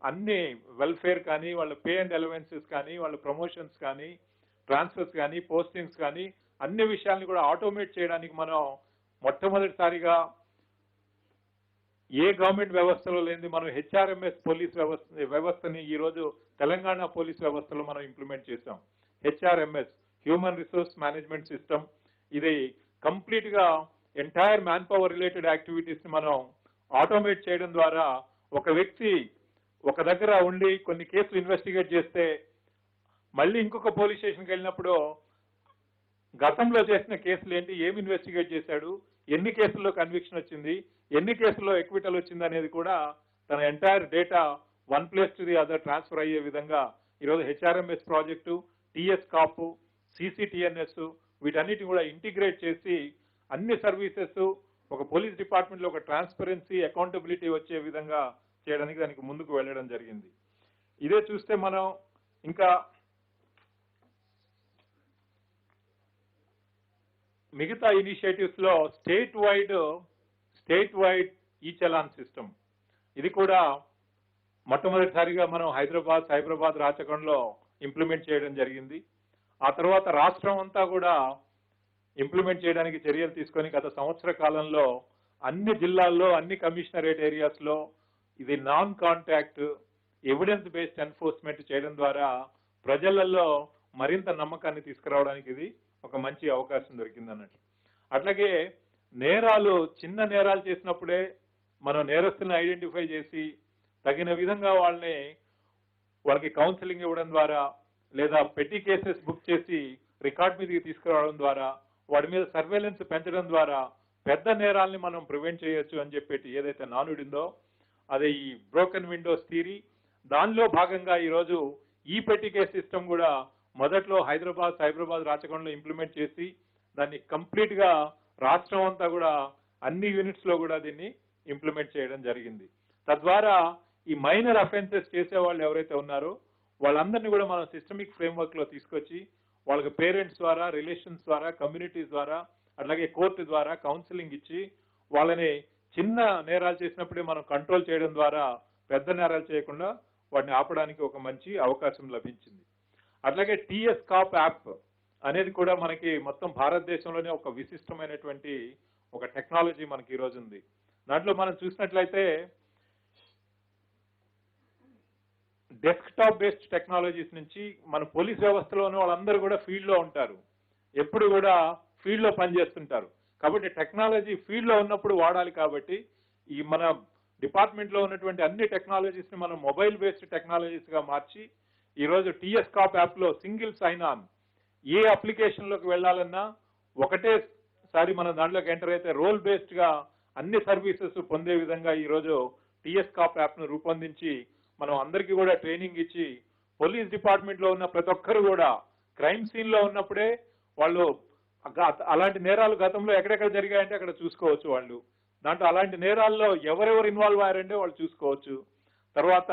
Speaker 1: అన్ని వెల్ఫేర్ కానీ, వాళ్ళ పే అండ్ అలవెన్సెస్ కానీ, వాళ్ళ ప్రమోషన్స్ కానీ, ట్రాన్స్ఫర్స్ కానీ, పోస్టింగ్స్ కానీ అన్ని విషయాల్ని కూడా ఆటోమేట్ చేయడానికి మనం మొట్టమొదటిసారిగా ఏ గవర్నమెంట్ వ్యవస్థలో లేని మనం హెచ్ఆర్ఎంఎస్ పోలీస్ వ్యవస్థని ఈ రోజు తెలంగాణ పోలీస్ వ్యవస్థలో మనం ఇంప్లిమెంట్ చేశాం. HRMS human resource management system. ఇది కంప్లీట్ గా entire man power related activities ని మనం ఆటోమేట్ చేయడం ద్వారా ఒక వ్యక్తి ఒక దగ్గర ఉండి కొన్ని కేసులు ఇన్వెస్టిగేట్ చేస్తే మళ్ళీ ఇంకొక పోలీస్ స్టేషన్కి వెళ్ళినప్పుడు గతంలో చేసిన కేసులు ఏంటి, ఏమి ఇన్వెస్టిగేట్ చేశాడు, ఎన్ని కేసుల్లో కన్విక్షన్ వచ్చింది, ఎన్ని కేసుల్లో ఎక్విటల్ వచ్చింది అనేది కూడా తన entire data one place to the other transfer అయ్యే విధంగా ఈరోజు HRMS project, TS cop, CCTNS వీటన్నిటిని కూడా ఇంటిగ్రేట్ చేసి అన్ని సర్వీసెస్ ఒక పోలీస్ డిపార్ట్మెంట్ లో ఒక ట్రాన్స్పరెన్సీ, అకౌంటబిలిటీ వచ్చే విధంగా చేయడానికి దానికి ముందుకు వెళ్ళడం జరిగింది. ఇదే చూస్తే మనం ఇంకా మిగతా ఇనిషియేటివ్స్ లో స్టేట్ వైడ్ ఈ చలాన్ సిస్టమ్, ఇది కూడా మొట్టమొదటిసారిగా మనం సైబరాబాద్ రాచకంలో ఇంప్లిమెంట్ చేయడం జరిగింది. ఆ తర్వాత రాష్ట్రం అంతా కూడా ఇంప్లిమెంట్ చేయడానికి చర్యలు తీసుకొని గత సంవత్సర కాలంలో అన్ని జిల్లాల్లో, అన్ని కమిషనరేట్ ఏరియాస్ లో ఇది non contact evidence based enforcement చేయడం ద్వారా ప్రజలలో మరింత నమ్మకాన్ని తీసుకురావడానికి ఇది ఒక మంచి అవకాశం దొరికింది అన్నట్లు. అట్లాగే చిన్న నేరాలు చేసినప్పుడే మనం నేరస్తులను ఐడెంటిఫై చేసి తగిన విధంగా వాళ్ళకి కౌన్సిలింగ్ ఇవ్వడం ద్వారా లేదా పెట్టి కేసెస్ బుక్ చేసి రికార్డ్ మీదకి తీసుకురావడం ద్వారా వాడి మీద సర్వేలెన్స్ పెంచడం ద్వారా పెద్ద నేరాల్ని మనం ప్రివెంట్ చేయొచ్చు అని చెప్పేసి ఏదైతే నానుడిందో అదే ఈ బ్రోకెన్ విండోస్ థియరీ. దానిలో భాగంగా ఈరోజు ఈ పెట్టి కేస్ సిస్టమ్ కూడా మొదట్లో సైబరాబాద్ రాచకంలో ఇంప్లిమెంట్ చేసి దాన్ని కంప్లీట్ గా రాష్ట్రం అంతా కూడా అన్ని యూనిట్స్ లో కూడా దీన్ని ఇంప్లిమెంట్ చేయడం జరిగింది. తద్వారా ఈ మైనర్ అఫెన్సెస్ చేసే వాళ్ళు ఎవరైతే ఉన్నారో వాళ్ళందరినీ కూడా మనం సిస్టమిక్ ఫ్రేమ్వర్క్ లో తీసుకొచ్చి వాళ్ళకి పేరెంట్స్ ద్వారా, రిలేషన్స్ ద్వారా, కమ్యూనిటీస్ ద్వారా, అట్లాగే కోర్టు ద్వారా కౌన్సిలింగ్ ఇచ్చి వాళ్ళని చిన్న నేరాలు చేసినప్పుడే మనం కంట్రోల్ చేయడం ద్వారా పెద్ద నేరాలు చేయకుండా వాటిని ఆపడానికి ఒక మంచి అవకాశం లభించింది. అట్లాగే టిఎస్ కాప్ యాప్ అనేది కూడా మనకి మొత్తం భారతదేశంలోనే ఒక విశిష్టమైనటువంటి ఒక టెక్నాలజీ మనకి ఈ రోజు ఉంది. దాంట్లో మనం చూసినట్లయితే డెస్క్టాప్ బేస్డ్ టెక్నాలజీస్ నుంచి మన పోలీస్ వ్యవస్థలోనే వాళ్ళందరూ కూడా ఫీల్డ్ లో ఉంటారు, ఎప్పుడు కూడా ఫీల్డ్ లో పనిచేస్తుంటారు. కాబట్టి టెక్నాలజీ ఫీల్డ్ లో ఉన్నప్పుడు వాడాలి. కాబట్టి ఈ మన డిపార్ట్మెంట్ లో ఉన్నటువంటి అన్ని టెక్నాలజీస్ ని మనం మొబైల్ బేస్డ్ టెక్నాలజీస్ గా మార్చి ఈరోజు టిఎస్ కాప్ యాప్ లో సింగిల్ సైన్ ఆన్ ఏ అప్లికేషన్ లోకి వెళ్లాలన్నా ఒకటేసారి మనం దాంట్లోకి ఎంటర్ అయితే రోల్ బేస్డ్ గా అన్ని సర్వీసెస్ పొందే విధంగా ఈరోజు టిఎస్ కాప్ యాప్ ను రూపొందించి మనం అందరికీ కూడా ట్రైనింగ్ ఇచ్చి పోలీస్ డిపార్ట్మెంట్ లో ఉన్న ప్రతి ఒక్కరు కూడా క్రైమ్ సీన్ లో ఉన్నప్పుడే వాళ్ళు అలాంటి నేరాలు గతంలో ఎక్కడెక్కడ జరిగాయంటే అక్కడ చూసుకోవచ్చు. వాళ్ళు దాంట్లో అలాంటి నేరాల్లో ఎవరెవరు ఇన్వాల్వ్ అయ్యారంటే వాళ్ళు చూసుకోవచ్చు. తర్వాత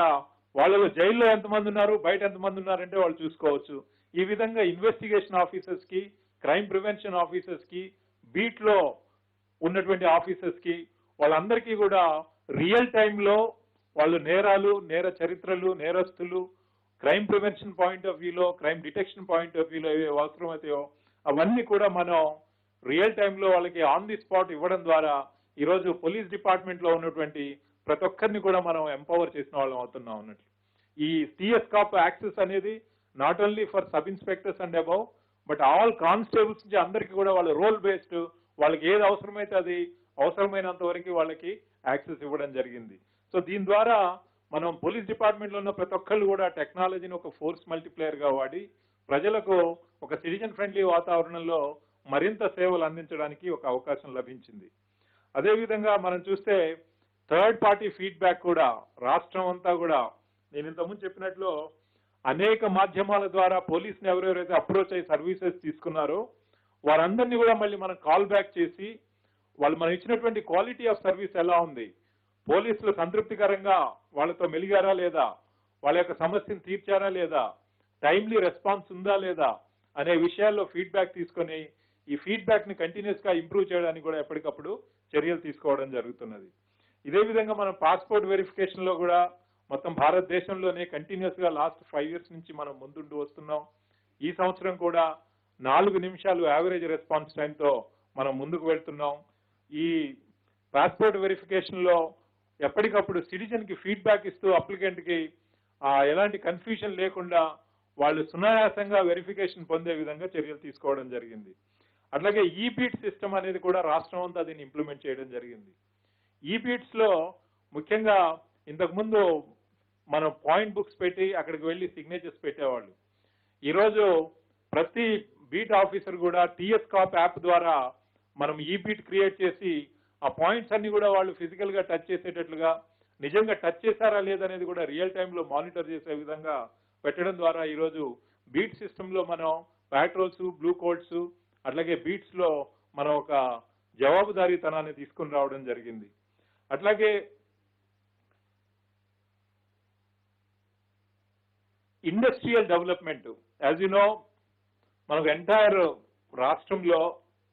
Speaker 1: వాళ్ళలో జైల్లో ఎంతమంది ఉన్నారు, బయట ఎంతమంది ఉన్నారంటే వాళ్ళు చూసుకోవచ్చు. ఈ విధంగా ఇన్వెస్టిగేషన్ ఆఫీసర్స్ కి, క్రైమ్ ప్రివెన్షన్ ఆఫీసర్స్ కి, బీట్ లో ఉన్నటువంటి ఆఫీసర్స్ కి వాళ్ళందరికీ కూడా రియల్ టైంలో వాళ్ళు నేరాలు, నేర చరిత్రలు, నేరస్తులు, క్రైమ్ ప్రివెన్షన్ పాయింట్ ఆఫ్ వ్యూలో, క్రైమ్ డిటెక్షన్ పాయింట్ ఆఫ్ వ్యూలో ఏవి అవసరమైతాయో అవన్నీ కూడా మనం రియల్ టైంలో వాళ్ళకి ఆన్ ది స్పాట్ ఇవ్వడం ద్వారా ఈరోజు పోలీస్ డిపార్ట్మెంట్ లో ఉన్నటువంటి ప్రతి ఒక్కరిని కూడా మనం ఎంపవర్ చేసిన వాళ్ళం అవుతున్నాం అన్నట్లు. ఈ టిఎస్ కాప్ యాక్సెస్ అనేది not only for sub inspectors and above but all constables నుంచి అందరికీ కూడా వాళ్ళ రోల్ బేస్డ్ వాళ్ళకి ఏది అవసరమైతే అది అవసరమైనంత వరకు వాళ్ళకి యాక్సెస్ ఇవ్వడం జరిగింది. సో దీని ద్వారా మనం పోలీస్ డిపార్ట్మెంట్ లో ఉన్న ప్రతి ఒక్కళ్ళు కూడా టెక్నాలజీని ఒక ఫోర్స్ మల్టిప్లేయర్ గా వాడి ప్రజలకు ఒక సిటిజన్ ఫ్రెండ్లీ వాతావరణంలో మరింత సేవలు అందించడానికి ఒక అవకాశం లభించింది. అదేవిధంగా మనం చూస్తే థర్డ్ పార్టీ ఫీడ్బ్యాక్ కూడా రాష్ట్రం అంతా కూడా నేను ఇంతకుముందు చెప్పినట్లు అనేక మాధ్యమాల ద్వారా పోలీసుని ఎవరెవరైతే అప్రోచ్ అయ్యి సర్వీసెస్ తీసుకున్నారో వారందరినీ కూడా మళ్ళీ మనం కాల్ బ్యాక్ చేసి వాళ్ళు మనం ఇచ్చినటువంటి క్వాలిటీ ఆఫ్ సర్వీస్ ఎలా ఉంది, పోలీసులు సంతృప్తికరంగా వాళ్ళతో మెలిగారా లేదా, వాళ్ళ యొక్క సమస్యను తీర్చారా లేదా, టైమ్లీ రెస్పాన్స్ ఉందా లేదా అనే విషయాల్లో ఫీడ్బ్యాక్ తీసుకొని ఈ ఫీడ్బ్యాక్ ని కంటిన్యూస్ గా ఇంప్రూవ్ చేయడానికి కూడా ఎప్పటికప్పుడు చర్యలు తీసుకోవడం జరుగుతున్నది. ఇదే విధంగా మనం పాస్పోర్ట్ వెరిఫికేషన్ లో కూడా మొత్తం భారతదేశంలోనే కంటిన్యూస్ గా లాస్ట్ 5 years నుంచి మనం ముందుంటూ వస్తున్నాం. ఈ సంవత్సరం కూడా 4 నిమిషాలు యావరేజ్ రెస్పాన్స్ టైంతో మనం ముందుకు వెళ్తున్నాం. ఈ పాస్పోర్ట్ వెరిఫికేషన్ లో ఎప్పటికప్పుడు సిటిజన్ కి ఫీడ్బ్యాక్ ఇస్తూ అప్లికెంట్ కి ఎలాంటి కన్ఫ్యూజన్ లేకుండా వాళ్ళు సునాయాసంగా వెరిఫికేషన్ పొందే విధంగా చర్యలు తీసుకోవడం జరిగింది. అట్లాగే ఈ బీట్ సిస్టమ్ అనేది కూడా రాష్ట్రం అంతా దీన్ని ఇంప్లిమెంట్ చేయడం జరిగింది. ఈ బీట్స్ లో ముఖ్యంగా ఇంతకుముందు మనం పాయింట్ బుక్స్ పెట్టి అక్కడికి వెళ్ళి సిగ్నేచర్స్ పెట్టేవాళ్ళు. ఈరోజు ప్రతి బీట్ ఆఫీసర్ కూడా టిఎస్ కాప్ యాప్ ద్వారా మనం ఈ బీట్ క్రియేట్ చేసి ఆ పాయింట్స్ అన్ని కూడా వాళ్ళు ఫిజికల్ గా టచ్ చేసేటట్లుగా, నిజంగా టచ్ చేశారా లేదనేది కూడా రియల్ టైంలో మానిటర్ చేసే విధంగా పెట్టడం ద్వారా ఈరోజు బీట్ సిస్టమ్ లో మనం పాట్రోల్స్, బ్లూ కోడ్స్, అట్లాగే బీట్స్ లో మనం ఒక జవాబుదారీతనాన్ని తీసుకుని రావడం జరిగింది. అట్లాగే industrial development, as you know, మనకు ఎంటైర్ రాష్ట్రంలో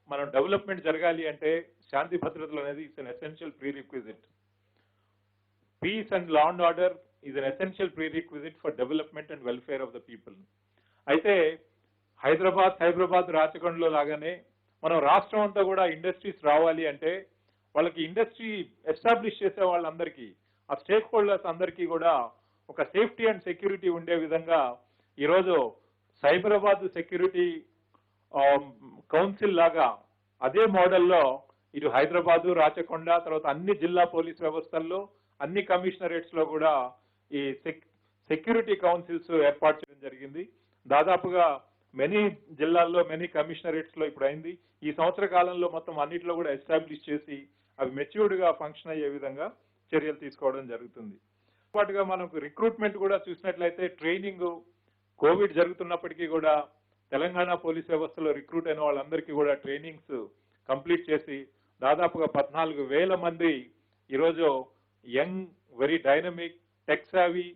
Speaker 1: మనం డెవలప్మెంట్ జరగాలి అంటే శాంతి భద్రతలు అనేది it's an essential prerequisite. Peace and law and order is an essential prerequisite for development and welfare of the people. అయితే హైదరాబాద్ రాచకొండలో లాగానే మనం రాష్ట్రం అంతా కూడా ఇండస్ట్రీస్ రావాలి అంటే వాళ్ళకి ఇండస్ట్రీ ఎస్టాబ్లిష్ చేసే వాళ్ళందరికీ, ఆ స్టేక్ హోల్డర్స్ అందరికీ కూడా ఒక సేఫ్టీ అండ్ సెక్యూరిటీ ఉండే విధంగా ఈరోజు సైబరాబాద్ సెక్యూరిటీ కౌన్సిల్ లాగా అదే మోడల్లో ఇటు హైదరాబాదు, రాచకొండ, తర్వాత అన్ని జిల్లా పోలీస్ వ్యవస్థల్లో, అన్ని కమిషనరేట్స్ లో కూడా ఈ సెక్యూరిటీ కౌన్సిల్స్ ఏర్పాటు చేయడం జరిగింది. దాదాపుగా మెనీ జిల్లాల్లో, మెనీ కమిషనరేట్స్ లో ఇప్పుడు అయింది. ఈ సంవత్సర కాలంలో మొత్తం అన్నిట్లో కూడా ఎస్టాబ్లిష్ చేసి అవి మెచ్యూర్డ్ గా ఫంక్షన్ అయ్యే విధంగా చర్యలు తీసుకోవడం జరుగుతుంది. పాటుగా మనకు రిక్రూట్మెంట్ కూడా చూసినట్లయితే ట్రైనింగ్, కోవిడ్ జరుగుతున్నప్పటికీ కూడా తెలంగాణ పోలీస్ వ్యవస్థలో రిక్రూట్ అయిన వాళ్ళందరికీ కూడా ట్రైనింగ్స్ కంప్లీట్ చేసి దాదాపుగా 14,000 మంది ఈరోజు young, very dynamic, tech savvy,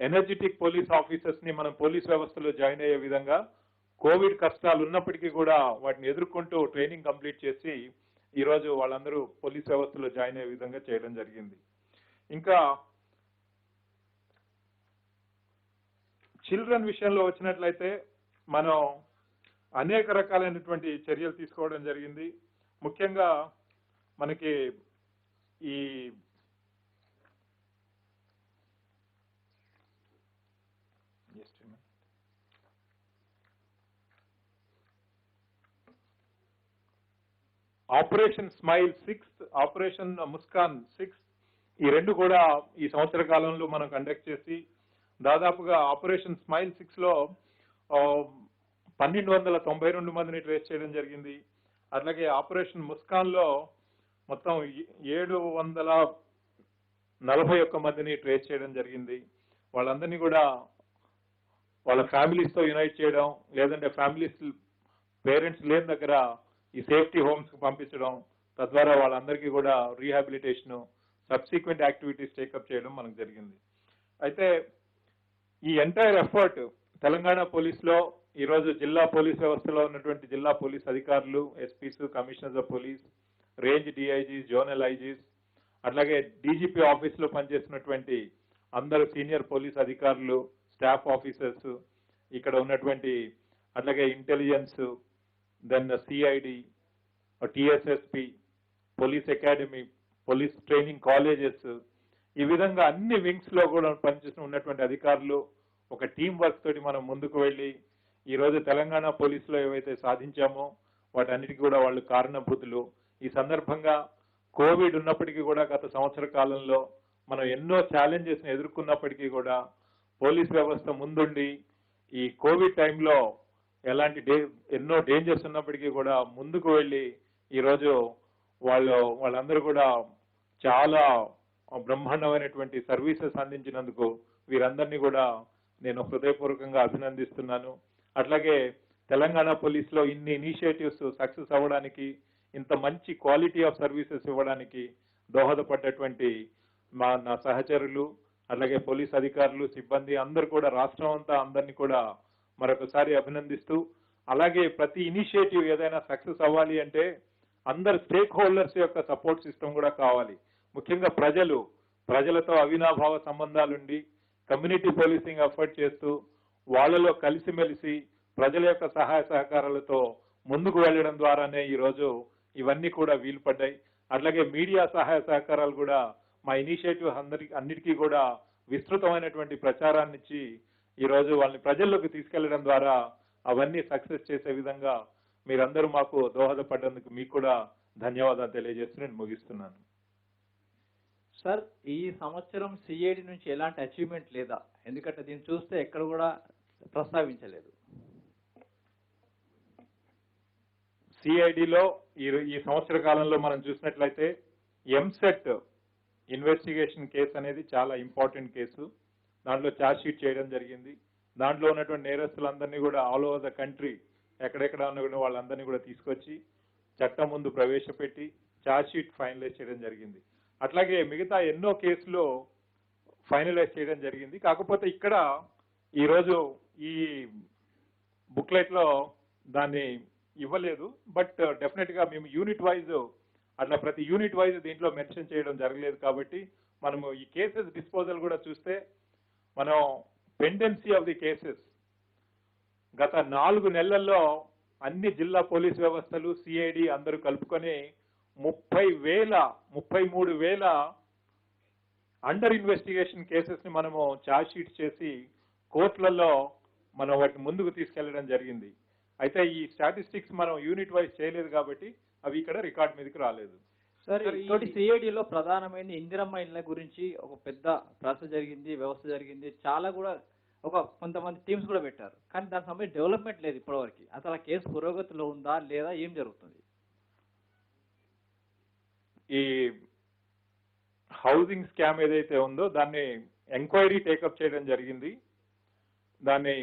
Speaker 1: energetic police officers ని మనం పోలీస్ వ్యవస్థలో జాయిన్ అయ్యే విధంగా కోవిడ్ కష్టాలు ఉన్నప్పటికీ కూడా వాటిని ఎదుర్కొంటూ ట్రైనింగ్ కంప్లీట్ చేసి ఈరోజు వాళ్ళందరూ పోలీస్ వ్యవస్థలో జాయిన్ అయ్యే విధంగా చేయడం జరిగింది. ఇంకా చిల్డ్రన్ విషయంలో వచ్చినట్లయితే మనం అనేక రకాలైనటువంటి చర్యలు తీసుకోవడం జరిగింది. ముఖ్యంగా మనకి ఈ ఆపరేషన్ స్మైల్ 6, ఆపరేషన్ ముస్కాన్ 6, ఈ రెండు కూడా ఈ సంవత్సర కాలంలో మనం కండక్ట్ చేసి దాదాపుగా ఆపరేషన్ స్మైల్ 6 లో 1292 మందిని ట్రేస్ చేయడం జరిగింది. అట్లాగే ఆపరేషన్ ముస్కాన్ లో మొత్తం 741 మందిని ట్రేస్ చేయడం జరిగింది. వాళ్ళందరినీ కూడా వాళ్ళ ఫ్యామిలీస్ తో యునైట్ చేయడం, లేదంటే ఫ్యామిలీస్ పేరెంట్స్ లేని దగ్గర ఈ సేఫ్టీ హోమ్స్ కి పంపించడం, తద్వారా వాళ్ళందరికీ కూడా రీహాబిలిటేషన్, సబ్సిక్వెంట్ యాక్టివిటీస్ టేకప్ చేయడం మనకు జరిగింది. అయితే ఈ ఎంటైర్ ఎఫర్ట్ తెలంగాణ పోలీస్ లో ఈరోజు జిల్లా పోలీస్ వ్యవస్థలో ఉన్నటువంటి జిల్లా పోలీస్ అధికారులు, SPs, commissioners of police, range DIGs, zonal IGs, అట్లాగే డీజీపీ ఆఫీస్ లో పనిచేస్తున్నటువంటి అందరు సీనియర్ పోలీస్ అధికారులు, స్టాఫ్ ఆఫీసర్స్, ఇక్కడ ఉన్నటువంటి అట్లాగే intelligence, then CID, TSSP, police academy, police training colleges, ఈ విధంగా అన్ని వింగ్స్ లో కూడా పనిచేస్తూ ఉన్నటువంటి అధికారులు ఒక టీం వర్క్ తోటి మనం ముందుకు వెళ్ళి ఈ రోజు తెలంగాణ పోలీసులో ఏవైతే సాధించామో వాటన్నిటికీ కూడా వాళ్ళు కారణభూతులు. ఈ సందర్భంగా కోవిడ్ ఉన్నప్పటికీ కూడా గత సంవత్సర కాలంలో మనం ఎన్నో ఛాలెంజెస్ ని ఎదుర్కొన్నప్పటికీ కూడా పోలీస్ వ్యవస్థ ముందుండి ఈ కోవిడ్ టైంలో ఎలాంటి ఎన్నో డేంజర్స్ ఉన్నప్పటికీ కూడా ముందుకు వెళ్ళి ఈరోజు వాళ్ళందరూ కూడా చాలా బ్రహ్మాండమైనటువంటి సర్వీసెస్ అందించినందుకు వీరందరినీ కూడా నేను హృదయపూర్వకంగా అభినందిస్తున్నాను. అట్లాగే తెలంగాణ పోలీస్ లో ఇన్ని ఇనిషియేటివ్స్ సక్సెస్ అవ్వడానికి, ఇంత మంచి క్వాలిటీ ఆఫ్ సర్వీసెస్ ఇవ్వడానికి దోహదపడ్డటువంటి నా సహచరులు, అట్లాగే పోలీస్ అధికారులు, సిబ్బంది అందరూ కూడా రాష్ట్రం అంతా అందరినీ కూడా మరొకసారి అభినందిస్తూ, అలాగే ప్రతి ఇనిషియేటివ్ ఏదైనా సక్సెస్ అవ్వాలి అంటే అందరు స్టేక్ హోల్డర్స్ యొక్క సపోర్ట్ సిస్టమ్ కూడా కావాలి. ముఖ్యంగా ప్రజలతో అవినాభావ సంబంధాలుండి కమ్యూనిటీ పోలీసింగ్ ఎఫర్ట్ చేస్తూ వాళ్ళలో కలిసిమెలిసి ప్రజల యొక్క సహాయ సహకారాలతో ముందుకు వెళ్ళడం ద్వారానే ఈరోజు ఇవన్నీ కూడా వీలు పడ్డాయి. అట్లాగే మీడియా సహాయ సహకారాలు కూడా మా ఇనిషియేటివ్ అన్నిటికీ కూడా విస్తృతమైనటువంటి ప్రచారాన్ని ఇచ్చి ఈరోజు వాళ్ళని ప్రజల్లోకి తీసుకెళ్లడం ద్వారా అవన్నీ సక్సెస్ చేసే విధంగా మీరందరూ మాకు దోహదపడ్డందుకు మీకు కూడా ధన్యవాదాలు తెలియజేస్తూ నేను ముగిస్తున్నాను.
Speaker 2: సార్, ఈ సంవత్సరం సిఐడి నుంచి ఎలాంటి అచీవ్మెంట్ లేదా? ఎందుకంటే దీన్ని చూస్తే ఎక్కడ కూడా ప్రస్తావించలేదు.
Speaker 1: సిఐడిలో ఈ సంవత్సర కాలంలో మనం చూసినట్లయితే ఎంసెట్ ఇన్వెస్టిగేషన్ కేసు అనేది చాలా ఇంపార్టెంట్ కేసు. దాంట్లో ఛార్జ్ షీట్ చేయడం జరిగింది. దాంట్లో ఉన్నటువంటి నేరస్తులందరినీ కూడా ఆల్ ఓవర్ ద కంట్రీ ఎక్కడెక్కడ ఉన్న వాళ్ళందరినీ కూడా తీసుకొచ్చి చట్టం ముందు ప్రవేశపెట్టి ఛార్జ్ షీట్ ఫైనలైజ్ చేయడం జరిగింది. అట్లాగే మిగతా ఎన్నో కేసులు ఫైనలైజ్ చేయడం జరిగింది. కాకపోతే ఇక్కడ ఈరోజు ఈ బుక్లెట్ లో దాన్ని ఇవ్వలేదు. బట్ డెఫినెట్ గా మేము యూనిట్ వైజ్ అట్లా ప్రతి యూనిట్ వైజ్ దీంట్లో మెన్షన్ చేయడం జరగలేదు. కాబట్టి మనము ఈ కేసెస్ డిస్పోజల్ కూడా చూస్తే మనం పెండెన్సీ ఆఫ్ ది కేసెస్ గత 4 నెలల్లో అన్ని జిల్లా పోలీస్ వ్యవస్థలు సిఐడి అందరూ కలుపుకొని 33,000 అండర్ ఇన్వెస్టిగేషన్ కేసెస్ ని మనము ఛార్జ్ షీట్ చేసి కోర్టులలో మనం వాటిని ముందుకు తీసుకెళ్లడం జరిగింది. అయితే ఈ స్టాటిస్టిక్స్ మనం యూనిట్ వైజ్ చేయలేదు కాబట్టి అవి ఇక్కడ రికార్డ్ మీదకి రాలేదు.
Speaker 2: సార్ ఇటువంటి సిఐడిలో ప్రధానమైన ఇందిరమ్మ ఇళ్ల గురించి ఒక పెద్ద ప్రశ్న జరిగింది, వ్యవస్థ జరిగింది, చాలా కూడా కొంతమంది టీమ్స్ కూడా పెట్టారు. కానీ దానికి సంబంధించి డెవలప్మెంట్ లేదు ఇప్పటివరకు. అసలు ఆ కేసు పురోగతిలో ఉందా లేదా, ఏం జరుగుతుంది?
Speaker 1: ఈ హౌసింగ్ స్కామ్ ఏదైతే ఉందో దాన్ని ఎంక్వైరీ టేకప్ చేయడం జరిగింది. దాన్ని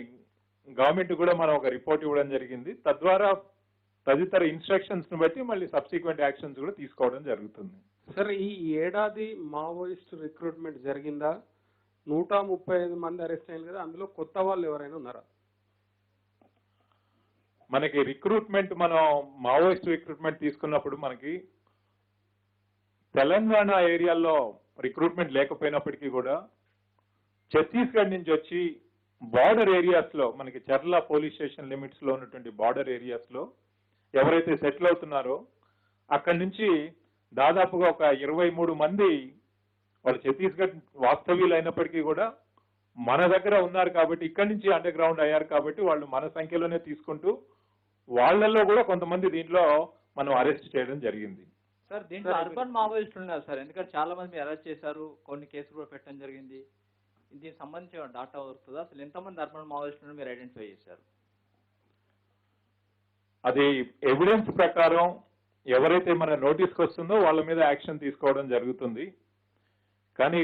Speaker 1: గవర్నమెంట్ కూడా మనం ఒక రిపోర్ట్ ఇవ్వడం జరిగింది. తద్వారా తదితర ఇన్స్ట్రక్షన్స్ ను బట్టి మళ్ళీ సబ్సిక్వెంట్ యాక్షన్స్ కూడా తీసుకోవడం జరుగుతుంది.
Speaker 3: సార్ ఈ ఏడాది మావోయిస్ట్ రిక్రూట్మెంట్ జరిగిందా? 135 మంది అరెస్ట్ అయ్యారు కదా, అందులో కొత్త వాళ్ళు ఎవరైనా ఉన్నారా?
Speaker 1: మనకి రిక్రూట్మెంట్ మనం మావోయిస్ట్ రిక్రూట్మెంట్ తీసుకున్నప్పుడు మనకి తెలంగాణ ఏరియాలో రిక్రూట్మెంట్ లేకపోయినప్పటికీ కూడా ఛత్తీస్గఢ్ నుంచి వచ్చి బార్డర్ ఏరియాస్ లో మనకి చర్ల పోలీస్ స్టేషన్ లిమిట్స్ లో ఉన్నటువంటి బార్డర్ ఏరియాస్ లో ఎవరైతే సెటిల్ అవుతున్నారో అక్కడి నుంచి దాదాపుగా ఒక 23 మంది వాళ్ళు ఛత్తీస్గఢ్ వాస్తవ్యులు అయినప్పటికీ కూడా మన దగ్గర ఉన్నారు కాబట్టి ఇక్కడి నుంచి అండర్ గ్రౌండ్ అయ్యారు కాబట్టి వాళ్ళు మన సంఖ్యలోనే తీసుకుంటూ వాళ్ళల్లో కూడా కొంతమంది దీంట్లో మనం అరెస్ట్ చేయడం జరిగింది.
Speaker 2: సార్ దీంట్లో అర్బన్ మావోయిస్టులు ఉన్నారు సార్, ఎందుకంటే చాలా మంది మీరు అరెస్ట్ చేశారు, కొన్ని కేసులు కూడా పెట్టడం జరిగింది. దీనికి సంబంధించి డాటా వస్తుందా? అసలు ఎంతమంది అర్బన్ మావోయిస్టులను మీరు ఐడెంటిఫై చేశారు?
Speaker 1: అది ఎవిడెన్స్ ప్రకారం ఎవరైతే మన నోటీస్కి వస్తుందో వాళ్ళ మీద యాక్షన్ తీసుకోవడం జరుగుతుంది. కానీ